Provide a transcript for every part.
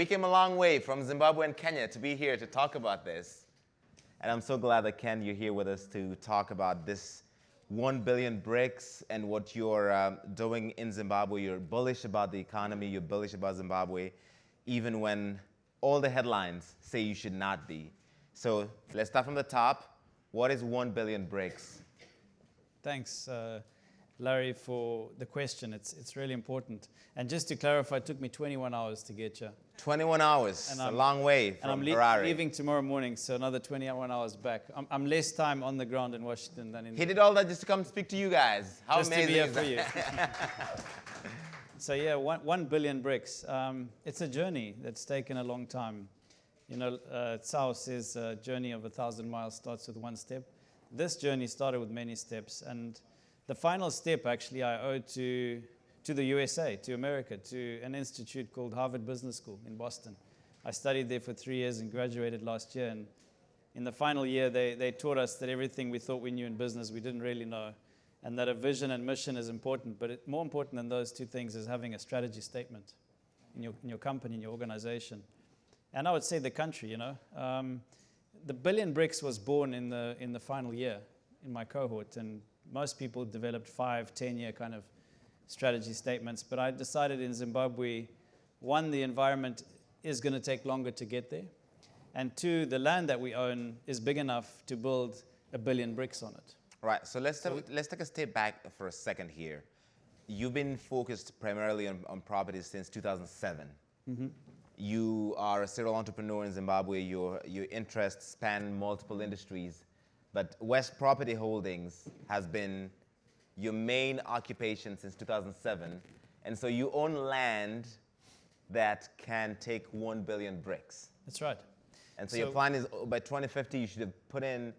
we came a long way from Zimbabwe and Kenya to be here to talk about this. And I'm so glad that, Ken, you're here with us to talk about this 1 billion bricks and what you're doing in Zimbabwe. You're bullish about the economy. You're bullish about Zimbabwe, even when all the headlines say you should not be. So let's start from the top. What is 1 billion bricks? Thanks, Larry, for the question. It's really important. And just to clarify, it took me 21 hours to get here. 21 hours, a long way from Harare. I'm leaving tomorrow morning, so another 21 hours back. I'm less time on the ground in Washington than in... He did all that just to come speak to you guys. How just amazing to be is here that? for you. So yeah, 1 billion bricks. It's a journey that's taken a long time. You know, Tsao says a journey of 1,000 miles starts with one step. This journey started with many steps, and the final step actually I owe to the USA, to America, to an institute called Harvard Business School in Boston. I studied there for 3 years and graduated last year, and in the final year they taught us that everything we thought we knew in business we didn't really know, and that a vision and mission is important, but more important than those two things is having a strategy statement in your company, in your organization. And I would say the country, you know. The billion bricks was born in the final year in my cohort, and most people developed 5, 10-year kind of strategy statements. But I decided in Zimbabwe, one, the environment is going to take longer to get there, and two, the land that we own is big enough to build 1 billion bricks on it. Right. So let's take a step back for a second here. You've been focused primarily on properties since 2007. Mm-hmm. You are a serial entrepreneur in Zimbabwe. Your interests span multiple industries, but West Property Holdings has been your main occupation since 2007, and so you own land that can take 1 billion bricks. That's right. And so your plan is by 2050 you should have put in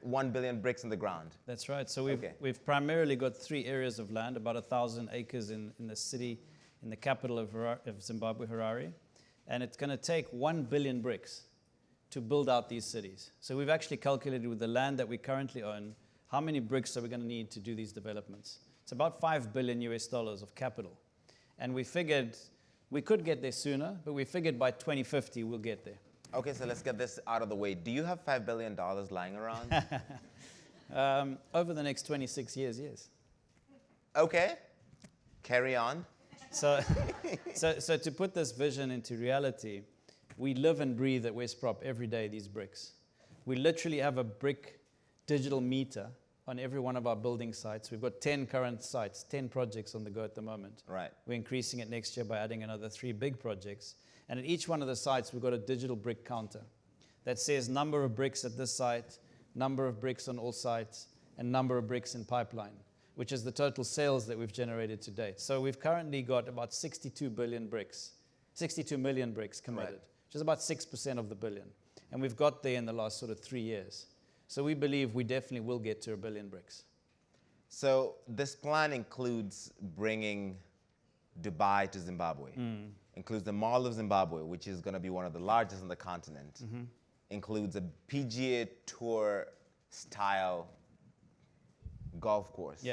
1 billion bricks in the ground. That's right. So we've primarily got 3 areas of land, about 1,000 acres in the city, in the capital of Zimbabwe, Harare. And it's going to take 1 billion bricks to build out these cities. So we've actually calculated with the land that we currently own, how many bricks are we going to need to do these developments. It's about $5 billion of capital. And we figured we could get there sooner, but we figured by 2050 we'll get there. Okay, so let's get this out of the way. Do you have $5 billion lying around? Over the next 26 years, yes. Okay, carry on. So to put this vision into reality, we live and breathe at WestProp every day these bricks. We literally have a brick digital meter on every one of our building sites. We've got 10 current sites, 10 projects on the go at the moment. Right. We're increasing it next year by adding another 3 big projects. And at each one of the sites, we've got a digital brick counter that says number of bricks at this site, number of bricks on all sites, and number of bricks in pipeline, which is the total sales that we've generated to date. So we've currently got about 62 million bricks committed, right, which is about 6% of the billion. And we've got there in the last sort of 3 years. So we believe we definitely will get to 1 billion bricks. So this plan includes bringing Dubai to Zimbabwe, includes the Mall of Zimbabwe, which is going to be one of the largest on the continent, includes a PGA Tour style golf course,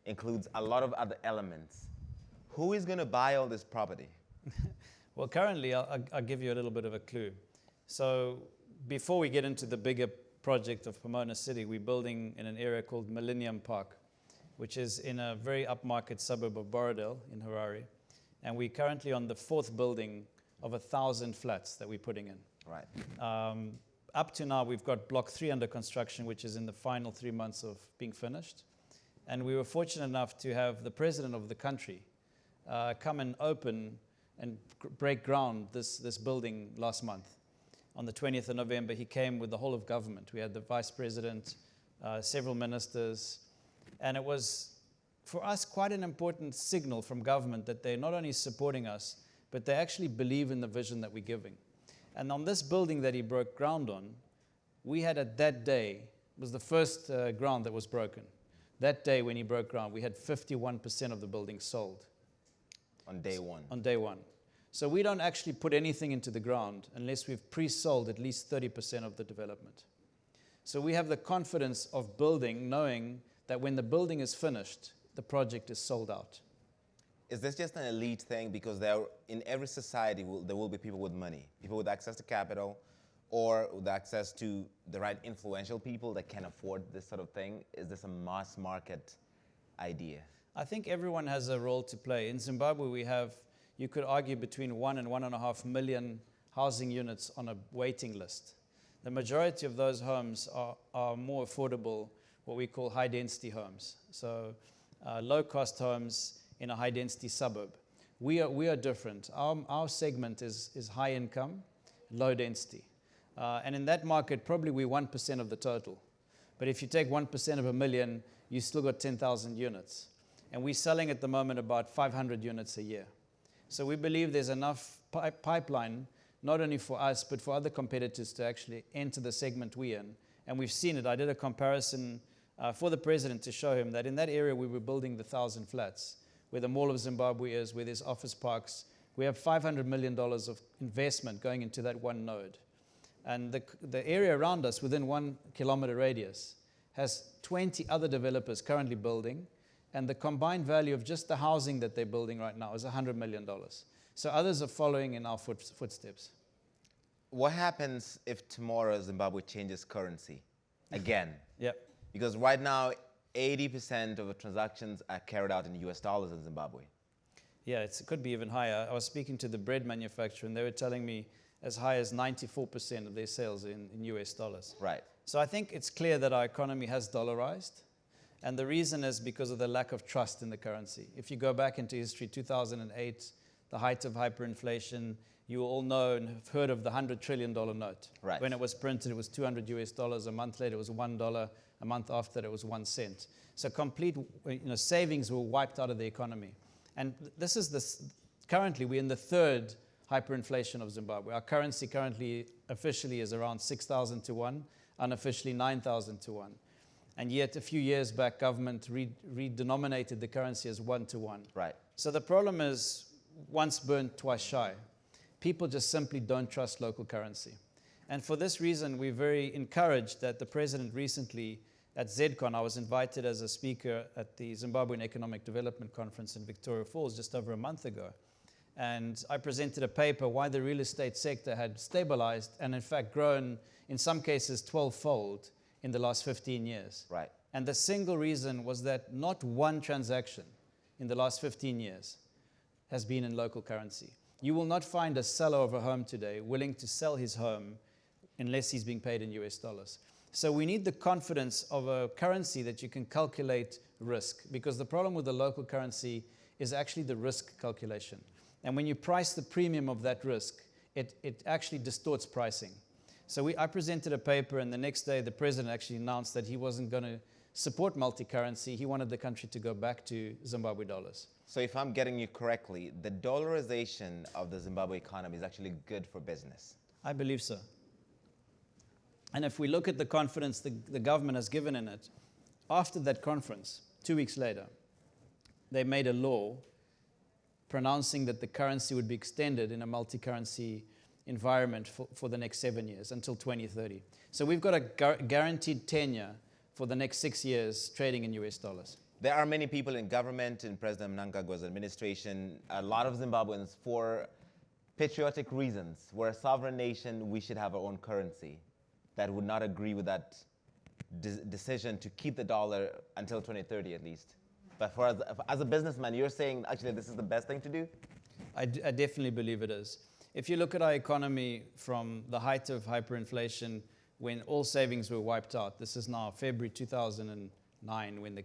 includes a lot of other elements. Who is going to buy all this property? Well, currently, I'll give you a little bit of a clue. So before we get into the bigger project of Pomona City, we're building in an area called Millennium Park, which is in a very upmarket suburb of Borodale in Harare. And we're currently on the 4th building of 1,000 flats that we're putting in. Right. Up to now, we've got Block 3 under construction, which is in the final 3 months of being finished. And we were fortunate enough to have the president of the country come and open and break ground this building last month. On the 20th of November, he came with the whole of government. We had the vice president, several ministers, and it was, for us, quite an important signal from government that they're not only supporting us, but they actually believe in the vision that we're giving. And on this building that he broke ground on, we had at that day, was the first ground that was broken. That day when he broke ground, we had 51% of the building sold. On day one? On day one. So we don't actually put anything into the ground unless we've pre-sold at least 30% of the development. So we have the confidence of building, knowing that when the building is finished, the project is sold out. is this just an elite thing? Because in every society, there will be people with money, people with access to capital, or with access to the right influential people that can afford this sort of thing. Is this a mass market idea? I think everyone has a role to play. In Zimbabwe, we have, you could argue, between 1 and 1.5 million housing units on a waiting list. The majority of those homes are more affordable, what we call high-density homes. So low-cost homes in a high-density suburb. We are different. Our segment is high income, low density. And in that market, probably we're 1% of the total. But if you take 1% of a million, you still got 10,000 units. And we're selling at the moment about 500 units a year. So we believe there's enough pipeline, not only for us, but for other competitors to actually enter the segment we're in. And we've seen it. I did a comparison for the president to show him that in that area we were building the 1,000 flats, where the Mall of Zimbabwe is, where there's office parks. We have $500 million of investment going into that one node. And the area around us, within 1 kilometer radius, has 20 other developers currently building, and the combined value of just the housing that they're building right now is $100 million. So others are following in our footsteps. What happens if tomorrow Zimbabwe changes currency again? Yep. Because right now, 80% of the transactions are carried out in US dollars in Zimbabwe. Yeah, it could be even higher. I was speaking to the bread manufacturer, and they were telling me as high as 94% of their sales in US dollars. Right. So I think it's clear that our economy has dollarized. And the reason is because of the lack of trust in the currency. If you go back into history, 2008, the height of hyperinflation, you all know and have heard of the $100 trillion note. Right. When it was printed, it was $200 US. A month later, it was $1. A month after that, it was 1 cent. So complete savings were wiped out of the economy. And this is currently, we're in the third hyperinflation of Zimbabwe. Our currency currently officially is around 6,000 to 1, unofficially 9,000 to 1. And yet a few years back, government redenominated the currency as 1 to 1. Right. So the problem is, once burnt, twice shy. People just simply don't trust local currency. And for this reason, we're very encouraged that the president recently, at ZCon, I was invited as a speaker at the Zimbabwean Economic Development Conference in Victoria Falls just over a month ago. And I presented a paper why the real estate sector had stabilized and in fact grown, in some cases, 12-fold in the last 15 years. Right. And the single reason was that not one transaction in the last 15 years has been in local currency. You will not find a seller of a home today willing to sell his home unless he's being paid in US dollars. So we need the confidence of a currency that you can calculate risk, because the problem with the local currency is actually the risk calculation. And when you price the premium of that risk, it actually distorts pricing. So I presented a paper, and the next day the president actually announced that he wasn't going to support multi-currency. He wanted the country to go back to Zimbabwe dollars. So if I'm getting you correctly, the dollarization of the Zimbabwe economy is actually good for business. I believe so. And if we look at the confidence the government has given in it, after that conference, 2 weeks later, they made a law pronouncing that the currency would be extended in a multi-currency environment for the next 7 years, until 2030. So we've got a guaranteed tenure for the next 6 years trading in US dollars. There are many people in government, in President Mnangagwa's administration, a lot of Zimbabweans, for patriotic reasons. We're a sovereign nation, we should have our own currency, that would not agree with that decision to keep the dollar until 2030 at least. But as a businessman, you're saying actually this is the best thing to do? I definitely believe it is. If you look at our economy from the height of hyperinflation, when all savings were wiped out, this is now February 2009, when the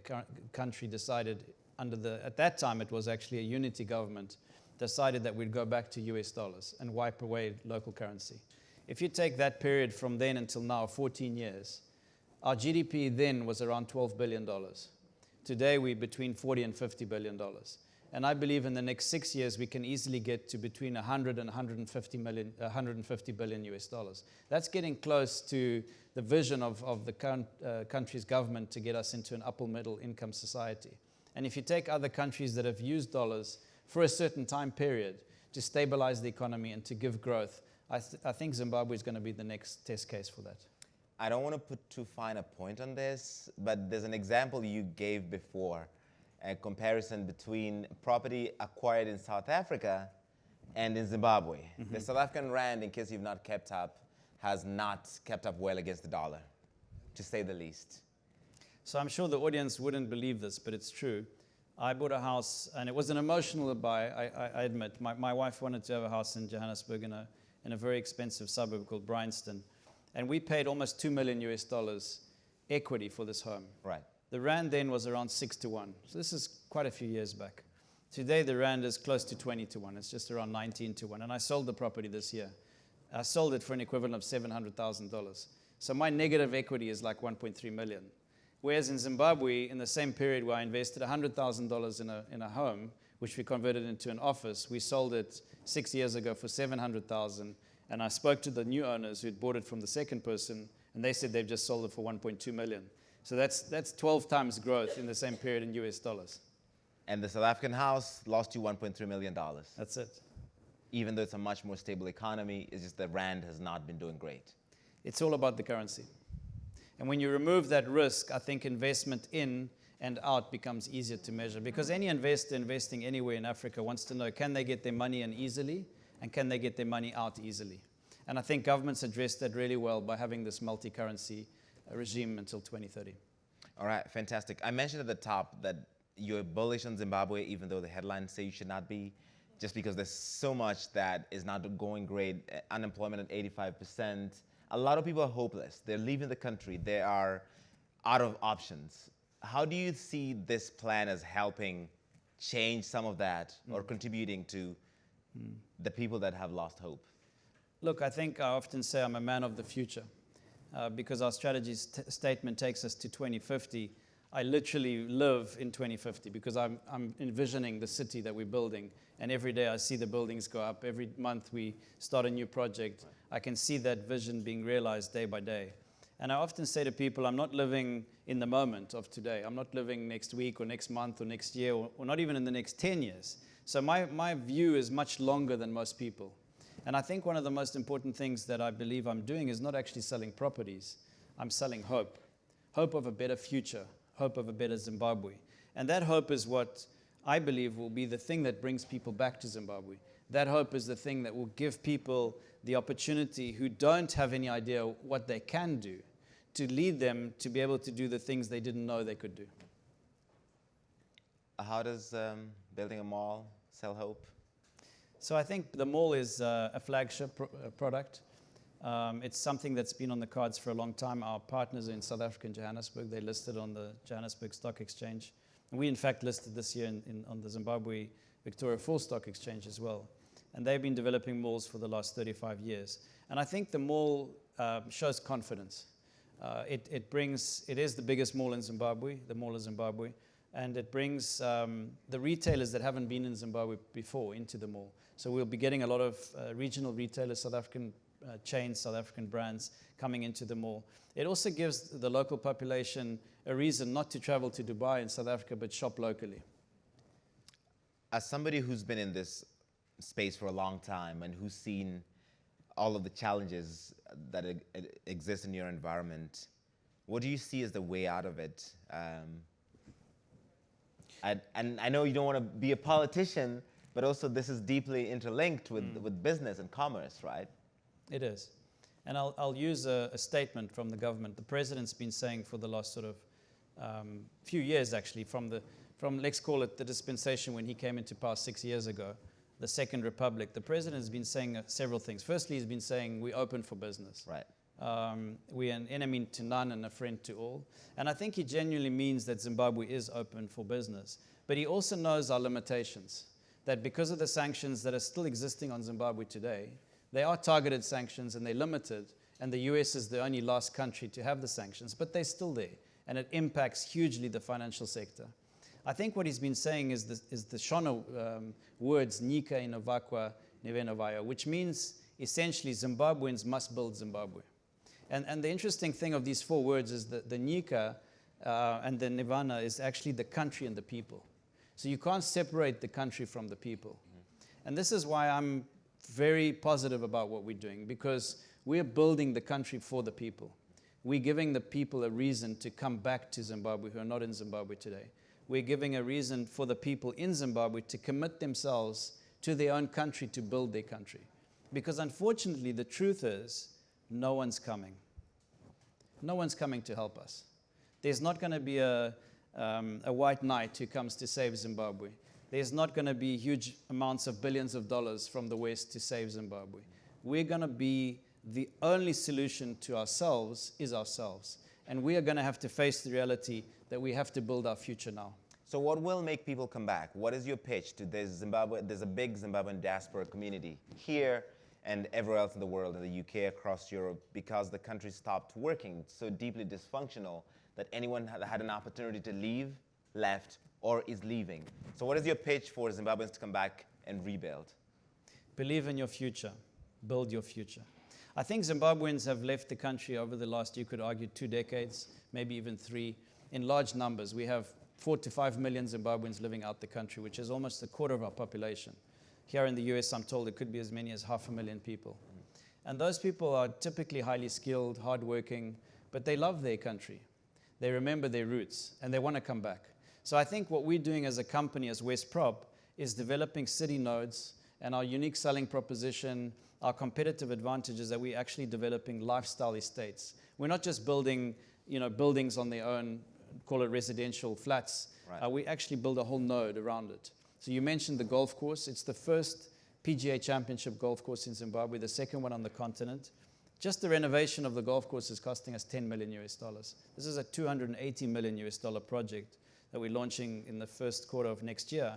country decided, at that time it was actually a unity government, decided that we'd go back to US dollars and wipe away local currency. If you take that period from then until now, 14 years, our GDP then was around $12 billion. Today we're between $40 and $50 billion. And I believe in the next 6 years, we can easily get to between 100 and 150 billion US dollars. That's getting close to the vision of the country's government to get us into an upper middle income society. And if you take other countries that have used dollars for a certain time period to stabilize the economy and to give growth, I think Zimbabwe is going to be the next test case for that. I don't want to put too fine a point on this, but there's an example you gave before. a comparison between property acquired in South Africa and in Zimbabwe. The South African rand, in case you've not kept up, has not kept up well against the dollar, to say the least. So I'm sure the audience wouldn't believe this, but it's true. I bought a house, and it was an emotional buy, I admit. My wife wanted to have a house in Johannesburg in a very expensive suburb called Bryanston. And we paid almost $2 million equity for this home. Right. The rand then was around 6-1. So this is quite a few years back. Today, the rand is close to 20-1. It's just around 19-1. And I sold the property this year. I sold it for an equivalent of $700,000. So my negative equity is like 1.3 million. Whereas in Zimbabwe, in the same period where I invested $100,000 in a home, which we converted into an office, we sold it 6 years ago for $700,000. And I spoke to the new owners who'd bought it from the second person, and they said they've just sold it for 1.2 million. So that's 12 times growth in the same period in US dollars. And the South African house lost you $1.3 million. That's it. Even though it's a much more stable economy, it's just the rand has not been doing great. It's all about the currency. And when you remove that risk, I think investment in and out becomes easier to measure. Because any investor investing anywhere in Africa wants to know, can they get their money in easily, and can they get their money out easily? And I think governments address that really well by having this multi-currency regime until 2030. All right, fantastic. I mentioned at the top that you're bullish on Zimbabwe, even though the headlines say you should not be, just because there's so much that is not going great. Unemployment at 85%. A lot of people are hopeless. They're leaving the country. They are out of options. How do you see this plan as helping change some of that or contributing to the people that have lost hope? Look, I think I often say I'm a man of the future because our strategy statement takes us to 2050. I literally live in 2050 because I'm envisioning the city that we're building. And every day I see the buildings go up. Every month we start a new project. I can see that vision being realized day by day. And I often say to people, I'm not living in the moment of today. I'm not living next week or next month or next year or not even in the next 10 years. So my view is much longer than most people. And I think one of the most important things that I believe I'm doing is not actually selling properties. I'm selling hope. Hope of a better future. Hope of a better Zimbabwe. And that hope is what I believe will be the thing that brings people back to Zimbabwe. That hope is the thing that will give people the opportunity who don't have any idea what they can do to lead them to be able to do the things they didn't know they could do. How does building a mall sell hope? So I think the mall is a flagship product. It's something that's been on the cards for a long time. Our partners are in South Africa and Johannesburg. They listed on the Johannesburg Stock Exchange. And we, in fact, listed this year on the Zimbabwe Victoria Falls Stock Exchange as well. And they've been developing malls for the last 35 years. And I think the mall shows confidence. It is the biggest mall in Zimbabwe, the Mall of Zimbabwe. And it brings the retailers that haven't been in Zimbabwe before into the mall. So we'll be getting a lot of regional retailers, South African chains, South African brands coming into the mall. It also gives the local population a reason not to travel to Dubai in South Africa, but shop locally. As somebody who's been in this space for a long time and who's seen all of the challenges that exist in your environment, what do you see as the way out of it? And I know you don't want to be a politician, but also this is deeply interlinked with business and commerce, right? It is. And I'll use a statement from the government. The president's been saying for the last sort of few years, actually, from let's call it the dispensation when he came into power 6 years ago, the Second Republic. The president has been saying several things. Firstly, he's been saying we're open for business. Right. We're an enemy to none and a friend to all. And I think he genuinely means that Zimbabwe is open for business. But he also knows our limitations, that because of the sanctions that are still existing on Zimbabwe today, they are targeted sanctions and they're limited, and the US is the only last country to have the sanctions, but they're still there, and it impacts hugely the financial sector. I think what he's been saying is the Shona words, Nika inovakwa nevenovaya, which means essentially Zimbabweans must build Zimbabwe. And the interesting thing of these four words is that the Nika and the Nirvana is actually the country and the people. So you can't separate the country from the people. Mm-hmm. And this is why I'm very positive about what we're doing, because we're building the country for the people. We're giving the people a reason to come back to Zimbabwe who are not in Zimbabwe today. we're giving a reason for the people in Zimbabwe to commit themselves to their own country to build their country. Because unfortunately, the truth is, no one's coming. No one's coming to help us. There's not going to be a white knight who comes to save Zimbabwe. There's not going to be huge amounts of billions of dollars from the West to save Zimbabwe. We're going to be the only solution to ourselves is ourselves. And we are going to have to face the reality that we have to build our future now. So what will make people come back? What is your pitch to there's a big Zimbabwean diaspora community here and everywhere else in the world, in the UK, across Europe, because the country stopped working, so deeply dysfunctional that anyone had an opportunity to leave, left, or is leaving. So what is your pitch for Zimbabweans to come back and rebuild? Believe in your future. Build your future. I think Zimbabweans have left the country over the last, you could argue, 2 decades, maybe even 3, in large numbers. We have 4 to 5 million Zimbabweans living out the country, which is almost a quarter of our population. Here in the US, I'm told it could be as many as 500,000 people. And those people are typically highly skilled, hardworking, but they love their country. They remember their roots, and they want to come back. So I think what we're doing as a company, as WestProp, is developing city nodes, and our unique selling proposition, our competitive advantage is that we're actually developing lifestyle estates. We're not just building, buildings on their own, call it residential flats. Right. We actually build a whole node around it. So you mentioned the golf course. It's the first PGA Championship golf course in Zimbabwe, the second one on the continent. Just the renovation of the golf course is costing us $10 million US. This is a $280 million US project that we're launching in the first quarter of next year.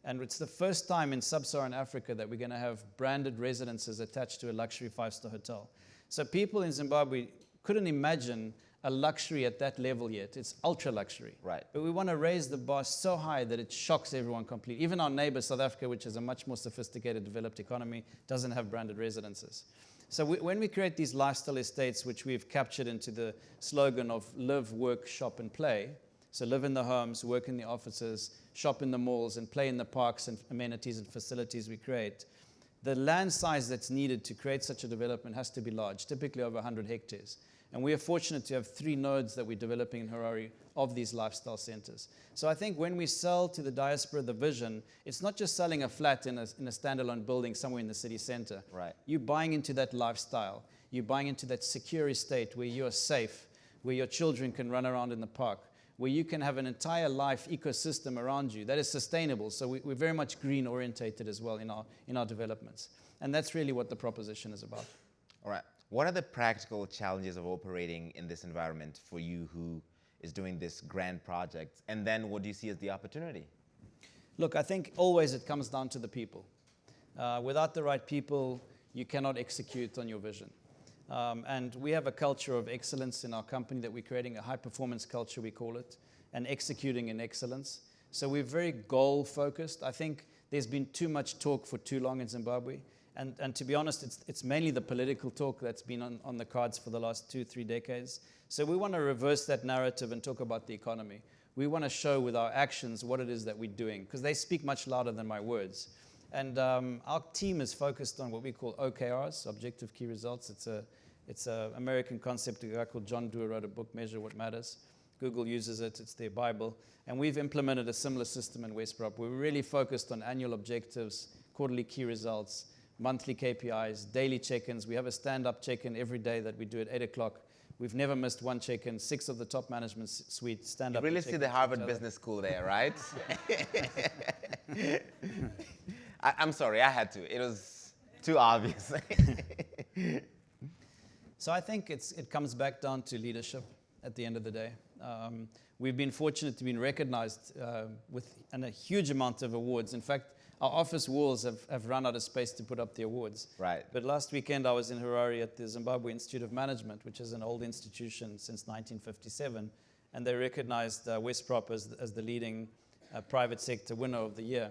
And it's the first time in sub-Saharan Africa that we're going to have branded residences attached to a luxury 5-star hotel. So people in Zimbabwe couldn't imagine a luxury at that level yet. It's ultra luxury. Right. But we want to raise the bar so high that it shocks everyone completely. Even our neighbor, South Africa, which is a much more sophisticated, developed economy, doesn't have branded residences. So when we create these lifestyle estates, which we've captured into the slogan of live, work, shop, and play, so live in the homes, work in the offices, shop in the malls, and play in the parks and amenities and facilities we create, the land size that's needed to create such a development has to be large, typically over 100 hectares. And we are fortunate to have 3 nodes that we're developing in Harare of these lifestyle centers. So I think when we sell to the diaspora the vision, it's not just selling a flat in a standalone building somewhere in the city center. Right. You're buying into that lifestyle. You're buying into that secure estate where you are safe, where your children can run around in the park, where you can have an entire life ecosystem around you that is sustainable. So we're very much green orientated as well in our developments. And that's really what the proposition is about. All right. What are the practical challenges of operating in this environment for you who is doing this grand project? And then what do you see as the opportunity? Look, I think always it comes down to the people. Without the right people, you cannot execute on your vision. And we have a culture of excellence in our company that we're creating, a high-performance culture, we call it, and executing in excellence. So we're very goal-focused. I think there's been too much talk for too long in Zimbabwe. And to be honest, it's mainly the political talk that's been on the cards for the last 2-3 decades. So we want to reverse that narrative and talk about the economy. We want to show with our actions what it is that we're doing, because they speak much louder than my words. And our team is focused on what we call OKRs, Objective Key Results. It's an American concept. A guy called John Doerr wrote a book, Measure What Matters. Google uses it. It's their Bible. And we've implemented a similar system in WestProp. We're really focused on annual objectives, quarterly key results, monthly KPIs, daily check-ins. We have a stand-up check-in every day that we do at 8 o'clock. We've never missed one check-in. 6 of the top management suite stand up. You really see the Harvard Business School there, right? I'm sorry, I had to. It was too obvious. So I think it comes back down to leadership at the end of the day. We've been fortunate to be recognized with a huge amount of awards. In fact, our office walls have run out of space to put up the awards. Right. But last weekend I was in Harare at the Zimbabwe Institute of Management, which is an old institution since 1957, and they recognized WestProp as the leading private sector winner of the year,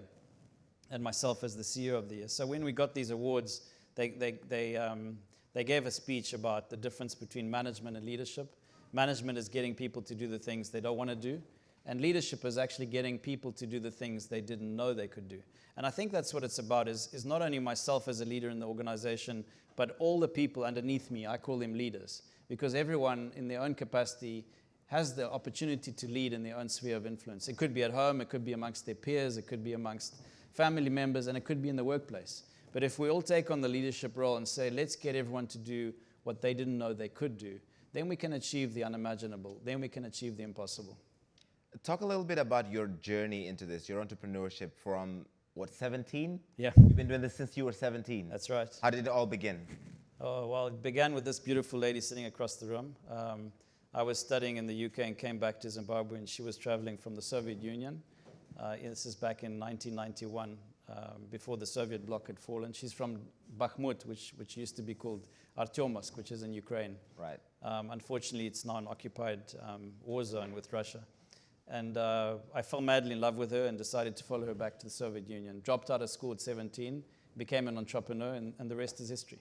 and myself as the CEO of the year. So when we got these awards, they gave a speech about the difference between management and leadership. Management is getting people to do the things they don't want to do, and leadership is actually getting people to do the things they didn't know they could do. And I think that's what it's about, is not only myself as a leader in the organization, but all the people underneath me. I call them leaders, because everyone in their own capacity has the opportunity to lead in their own sphere of influence. It could be at home, it could be amongst their peers, it could be amongst family members, and it could be in the workplace. But if we all take on the leadership role and say, let's get everyone to do what they didn't know they could do, then we can achieve the unimaginable. Then we can achieve the impossible. Talk a little bit about your journey into this, your entrepreneurship from, what, 17? Yeah. You've been doing this since you were 17. That's right. How did it all begin? Oh, well, it began with this beautiful lady sitting across the room. I was studying in the UK and came back to Zimbabwe, and she was traveling from the Soviet Union. This is back in 1991, before the Soviet bloc had fallen. She's from Bakhmut, which used to be called Artyomovsk, which is in Ukraine. Right. Unfortunately, it's now an occupied war zone with Russia. And I fell madly in love with her and decided to follow her back to the Soviet Union. Dropped out of school at 17, became an entrepreneur, and the rest is history.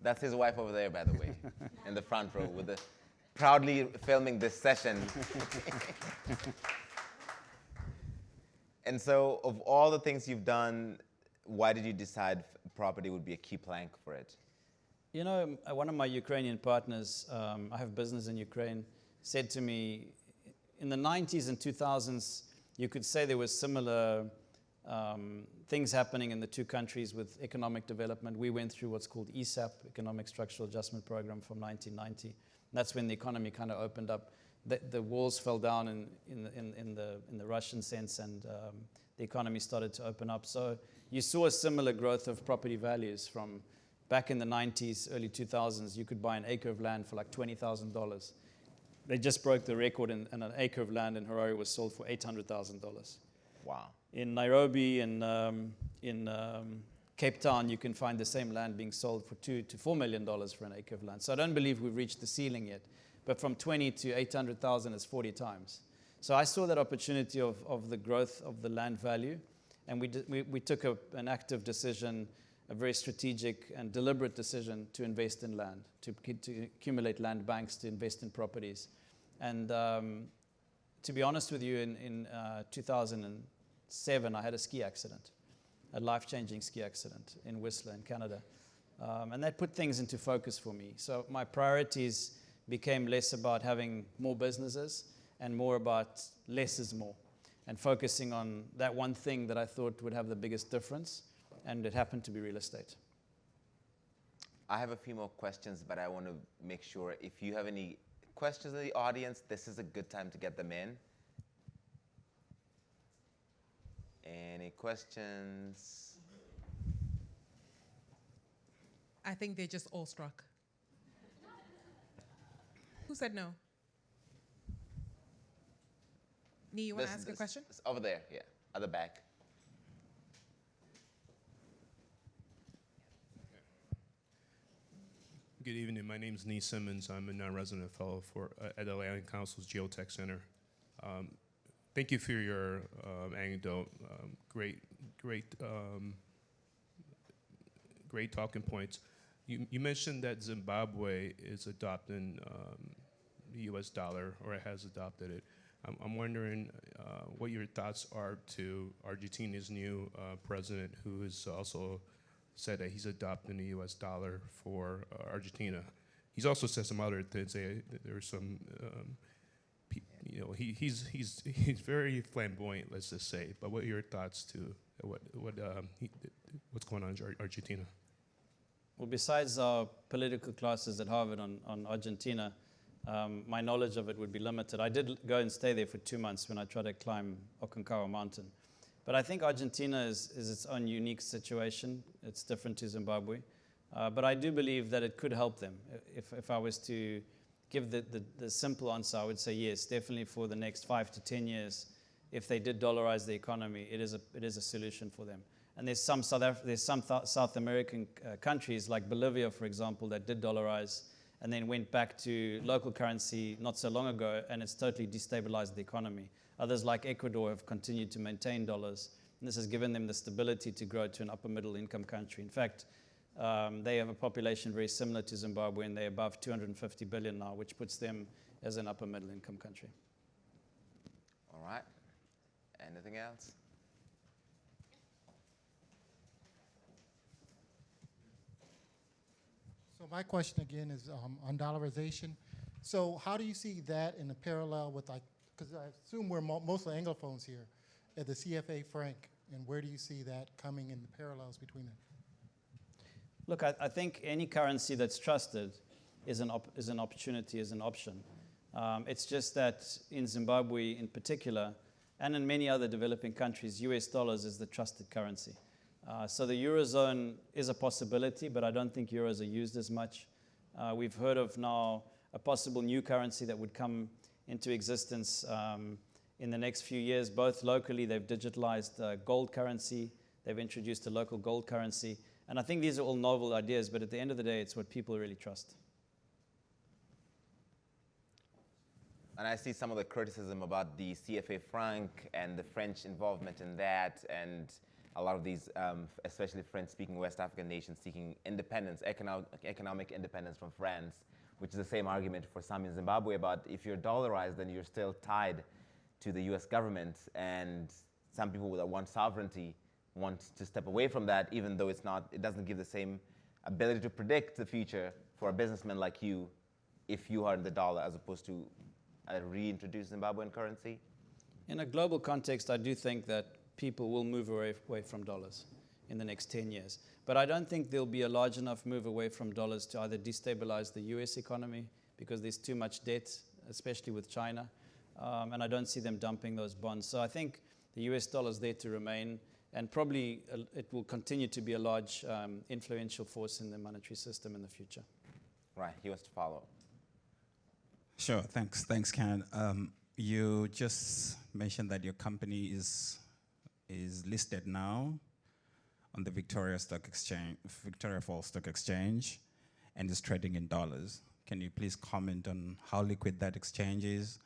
That's his wife over there, by the way, in the front row, with the proudly filming this session. And so, of all the things you've done, why did you decide property would be a key plank for it? You know, one of my Ukrainian partners, I have business in Ukraine, said to me, in the 90s and 2000s, you could say there was similar things happening in the two countries with economic development. We went through what's called ESAP, Economic Structural Adjustment Program, from 1990. That's when the economy kind of opened up. The walls fell down in the Russian sense, and the economy started to open up. So you saw a similar growth of property values from back in the 90s, early 2000s. You could buy an acre of land for like $20,000. They just broke the record, and an acre of land in Harare was sold for $800,000. Wow. In Nairobi and in Cape Town, you can find the same land being sold for $2 to $4 million for an acre of land. So I don't believe we've reached the ceiling yet. But from 20 to 800,000 is 40 times. So I saw that opportunity of the growth of the land value, and we took an active decision, a very strategic and deliberate decision to invest in land, to accumulate land banks, to invest in properties. And to be honest with you, in 2007, I had a ski accident, a life-changing ski accident in Whistler in Canada. And that put things into focus for me. So my priorities became less about having more businesses and more about less is more, and focusing on that one thing that I thought would have the biggest difference, and it happened to be real estate. I have a few more questions, but I want to make sure if you have any questions in the audience, this is a good time to get them in. Any questions? I think they're just awestruck. Who said no? Nee, you want to ask a question? Over there, yeah, at the back. Good evening. My name is Nee Simmons. I'm a non-resident fellow at Atlantic Council's Geotech Center. Thank you for your anecdote. Great talking points. You mentioned that Zimbabwe is adopting the U.S. dollar, or it has adopted it. I'm wondering what your thoughts are to Argentina's new president, who has also said that he's adopting the U.S. dollar for Argentina. He's also said some other things. There's some, he's very flamboyant, let's just say. But what are your thoughts to what's going on in Argentina? Well, besides our political classes at Harvard on Argentina, my knowledge of it would be limited. I did go and stay there for 2 months when I tried to climb Aconcagua Mountain. But I think Argentina is its own unique situation. It's different to Zimbabwe. But I do believe that it could help them. If I was to give the simple answer, I would say yes, definitely for the next 5 to 10 years. If they did dollarize the economy, it is a solution for them. And there's some South American countries like Bolivia, for example, that did dollarize and then went back to local currency not so long ago, and it's totally destabilized the economy. Others like Ecuador have continued to maintain dollars, and this has given them the stability to grow to an upper middle income country. In fact, they have a population very similar to Zimbabwe, and they're above 250 billion now, which puts them as an upper middle income country. All right. Anything else? So my question again is on dollarization. So how do you see that in a parallel with, like, because I assume we're mostly Anglophones here, at the CFA franc, and where do you see that coming in the parallels between them? Look, I think any currency that's trusted is an opportunity, is an option. It's just that in Zimbabwe in particular, and in many other developing countries, US dollars is the trusted currency. So the Eurozone is a possibility, but I don't think euros are used as much. We've heard of now a possible new currency that would come into existence in the next few years. Both locally, they've digitalized gold currency. They've introduced a local gold currency. And I think these are all novel ideas, but at the end of the day, it's what people really trust. And I see some of the criticism about the CFA franc and the French involvement in that, and a lot of these, especially French-speaking West African nations seeking independence, economic independence from France, which is the same argument for some in Zimbabwe about if you're dollarized, then you're still tied to the US government, and some people that want sovereignty want to step away from that, even though it doesn't give the same ability to predict the future for a businessman like you if you are in the dollar as opposed to a reintroduced Zimbabwean currency? In a global context, I do think that people will move away from dollars in the next 10 years. But I don't think there'll be a large enough move away from dollars to either destabilize the US economy because there's too much debt, especially with China, and I don't see them dumping those bonds. So I think the US dollar is there to remain, and probably it will continue to be a large influential force in the monetary system in the future. Right, he wants to follow. Sure, thanks, Karen. You just mentioned that your company is listed now on the Victoria Falls Stock Exchange, and is trading in dollars. Can you please comment on how liquid that exchange is?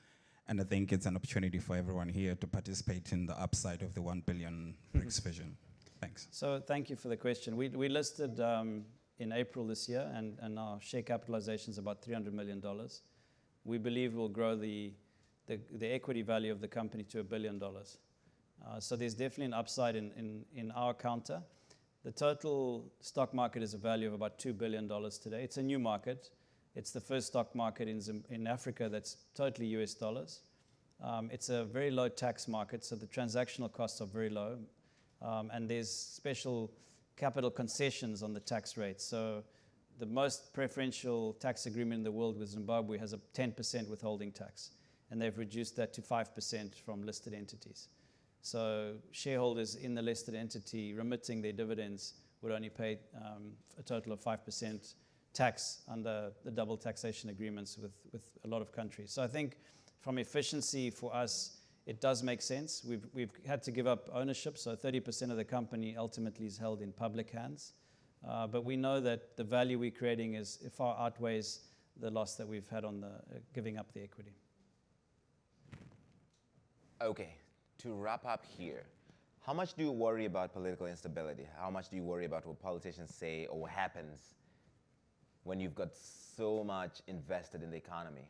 And I think it's an opportunity for everyone here to participate in the upside of the 1 billion BRICS vision. Thanks. So thank you for the question. We listed in April this year, and our share capitalization is about $300 million. We believe we'll grow the equity value of the company to $1 billion. So there's definitely an upside in our counter. The total stock market is a value of about $2 billion today. It's a new market. It's the first stock market in Africa that's totally US dollars. It's a very low tax market, so the transactional costs are very low. And there's special capital concessions on the tax rate. So the most preferential tax agreement in the world with Zimbabwe has a 10% withholding tax, and they've reduced that to 5% from listed entities. So shareholders in the listed entity remitting their dividends would only pay a total of 5% tax under the double taxation agreements with a lot of countries. So I think from efficiency for us, it does make sense. We've had to give up ownership, so 30% of the company ultimately is held in public hands. But we know that the value we're creating far outweighs the loss that we've had on giving up the equity. Okay, to wrap up here, how much do you worry about political instability? How much do you worry about what politicians say or what happens when you've got so much invested in the economy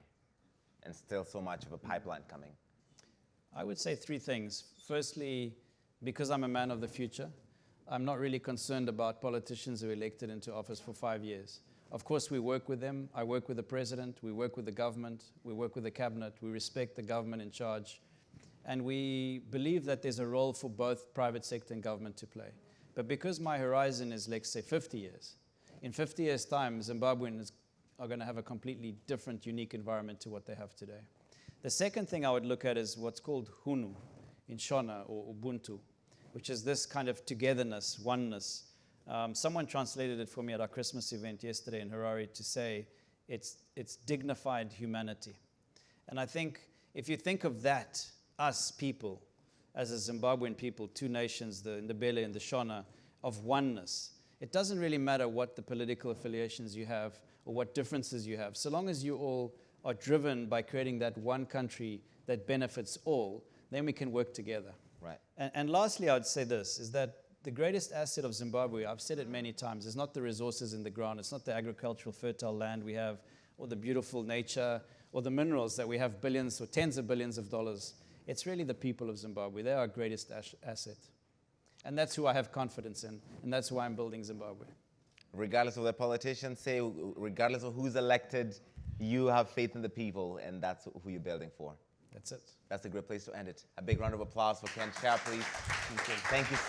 and still so much of a pipeline coming? I would say three things. Firstly, because I'm a man of the future, I'm not really concerned about politicians who are elected into office for 5 years. Of course, we work with them. I work with the president. We work with the government. We work with the cabinet. We respect the government in charge. And we believe that there's a role for both private sector and government to play. But because my horizon is, let's say, 50 years, in 50 years' time, Zimbabweans are going to have a completely different, unique environment to what they have today. The second thing I would look at is what's called Hunu in Shona, or Ubuntu, which is this kind of togetherness, oneness. Someone translated it for me at our Christmas event yesterday in Harare to say it's dignified humanity. And I think if you think of that, us people, as a Zimbabwean people, two nations, the Ndebele and the Shona, of oneness, it doesn't really matter what the political affiliations you have or what differences you have. So long as you all are driven by creating that one country that benefits all, then we can work together. Right. And lastly, I would say this, is that the greatest asset of Zimbabwe, I've said it many times, is not the resources in the ground, it's not the agricultural fertile land we have, or the beautiful nature, or the minerals that we have billions or tens of billions of dollars. It's really the people of Zimbabwe. They're our greatest asset. And that's who I have confidence in, and that's why I'm building Zimbabwe. Regardless of what the politicians say, regardless of who's elected, You have faith in the people, and that's who you're building for. That's it. That's a great place to end it. A big round of applause for Ken Sharpe, please. Thank you.